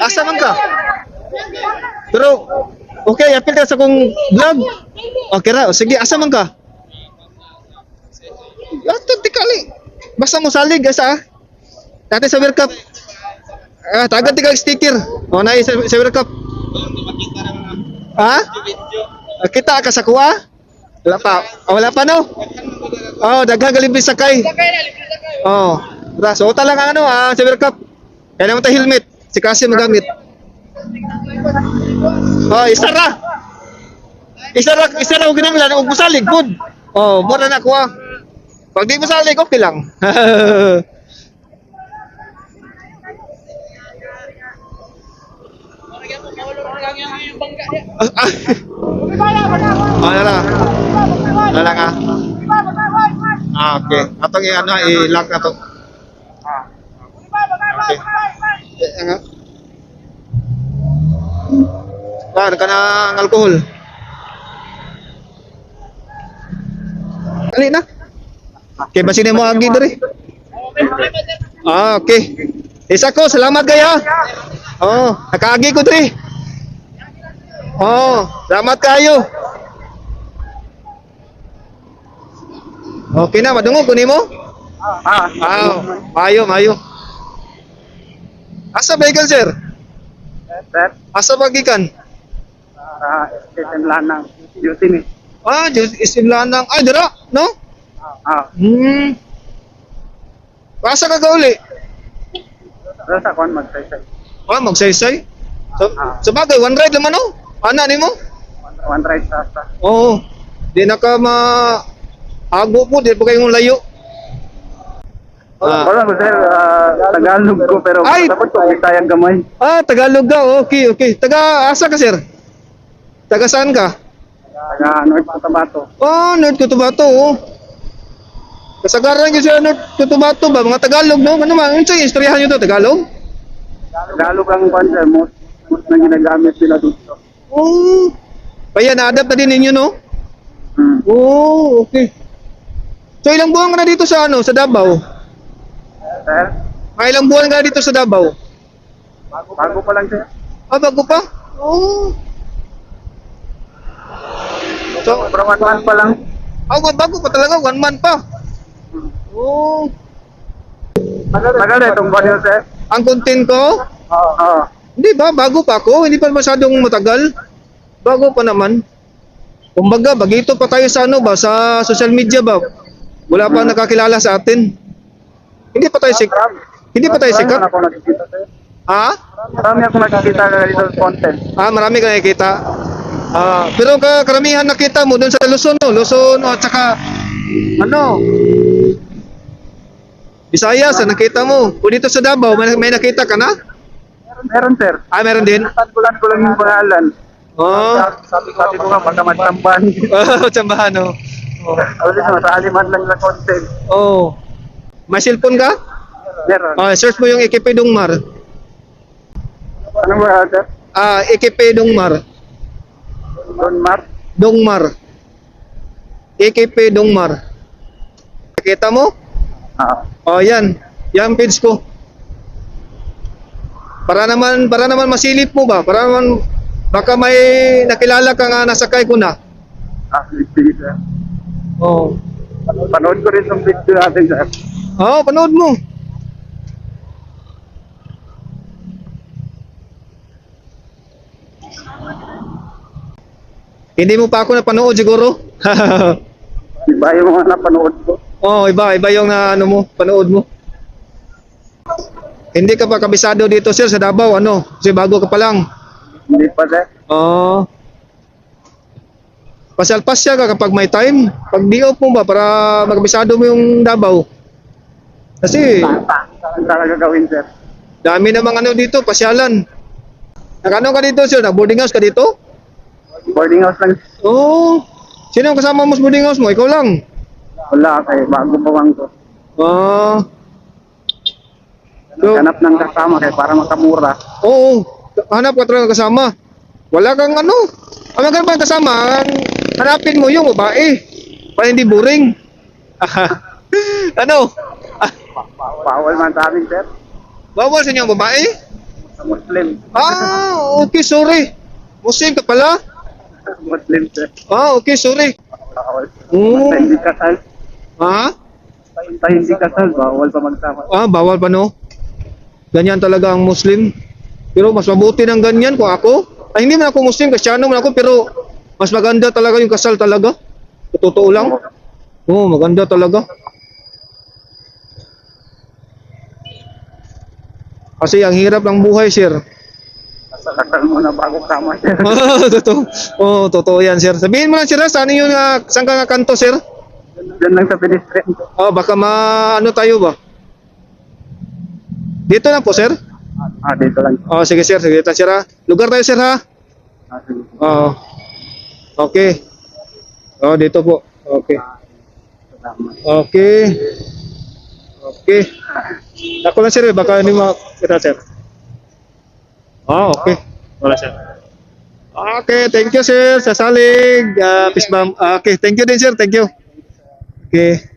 Asa man ka? Pero, okay, apil ka sa kong vlog. Okay ra, sige, asa man ka? Ato, tikali. Basta mo salig, asa? Dati sa World Cup. Tagad tigang sticker. O, na sa World Cup. Ha? Kita ka sa kuha? Wala pa. Wala pa, no? Daghang galibis sakay. So, lang ang sa World Cup. Kaya naman tayo helmet. Si Kasi magamit. Isa ra. Isa ra kung ginamilan. Huwag mo salig, good. Mura na kuha. Pag di mo salig, okay lang. Wala nga. Okay. Atong i-lock na to. Okay. Nga. Ka na ang alcohol. Dali na. Okay, basin mo agi diri. Okay. Isa ko, salamat kayo. Nakaagi ko diri. Salamat kayo. Okay na, madungog kunin mo? Mayo. Asa vehicle, sir? Sir? Asa pagikan? SM Lanang. Duty ni. SM Lanang. Ay, dira, no? Asa ka gauli? Sa kon magsaysay. Magsaysay? Sa bagay, one ride naman, no? Ana ni mo? One ride sa. Di na ka ago po, di po kayong layo. Wala ko sir, Tagalog ko pero dapat ko Bisayang gamay. Tagalog ka, okay. Asa ka, sir? Taga saan ka? Taga North Cotabato. North Cotabato, Kasagaran nyo sa North Cotabato ba? Mga Tagalog, no? Ano man? Ano sa istoryahan nyo to? Tagalog? Tagalog ang kwan, most na ginagamit sila dito. Kaya na-adapt na din ninyo, no? Okay. So ilang buwan ka na dito sa Davao? Sir? Ilang buwan ka na dito sa Davao? Bago pa lang sir. Bago pa? So, pero 1 month pa lang. Bago pa talaga, 1 month pa. Tagal na itong kwan yun sir. Ang content ko? Hindi ba? Bago pa ako. Hindi pa masyadong matagal. Bago pa naman. Kumbaga, bagito pa tayo sa sa social media ba? Wala pa nakakilala sa atin. Hindi pa tayo sikat. Marami ako nakikita sir. Marami ako nakikita dito sa content. Marami ka nakikita. Pero karamihan nakita mo doon sa Luzon, no? Luzon at saka Visayas, nakita mo. Kung dito sa Davao, may nakita ka na? Meron sir. Meron din? Tagpulan ko lang yung pangalan. Sabi ko nga, baka magtambahan. Tsambahan, Masali man lang sa content. May cellphone ka? Meron. Search mo yung EKP Dongmar. Ano ba sir? EKP Dongmar. Dongmar. EKP Dongmar. Nakita mo? Yan. Yan page ko. Para naman masilip mo ba? Para naman baka may nakilala ka nga nasakay ko na. Sige sir. Panood ko rin yung video natin sir. Panood mo. Hindi mo pa ako napanood siguro? Iba yung mga napanood ko. Iba yung panood mo. Hindi ka pa kabisado dito sir sa Davao, kasi bago ka pa lang. Hindi pa sir. Pasal-pasya ka kapag may time. Pag di-off mo ba para magkabisado mo yung Davao. Kasi Ang talaga gawin sir. dami namang dito, pasyalan. Nag-ano ka dito sir? Nag-boarding house ka dito? Boarding house lang. Sino ang kasama mo sa boarding house mo? Ikaw lang? Wala kayo, bago pa lang to. Hanap ng kasama kayo para makamura. Hanap ka talaga kasama. Wala kang ang maganda pa kasama, hanapin mo yung babae. Para hindi boring. Bawal man sa amin, sir. Bawal sa inyo ang babae? Sa Muslim. Okay, sorry. Muslim ka pala? Muslim, sir. Okay, sorry. Bawal. Oo. Basta hindi kasal. Ha? Basta hindi kasal, bawal pa magsama. Bawal pa no? Ganyan talaga ang Muslim. Pero mas mabuti ng ganyan kung ako. Ay, hindi man ako Muslim, Kristiyano man ako, pero mas maganda talaga yung kasal talaga. Sa totoo lang. Oo, maganda talaga. Kasi ang hirap ng buhay, sir. Kasal muna bago sama, sir. Totoo. Totoo yan, sir. Sabihin mo lang, sir, saan yung saan ka nga kanto, sir? Diyan lang sa pedestrian. Baka ano tayo ba? Dito na po, sir. Dito lang. Sige, sir. Sige, sir, ha. Lugar tayo, sir, ha? Sige. Okay. Dito po. Okay. Salamat. Okay. Okay. Ako lang, sir, baka hindi makita, sir. Okay. Wala, sir. Okay, thank you, sir. Sa salig. Peace bomb. Okay, thank you din, sir. Thank you. Okay.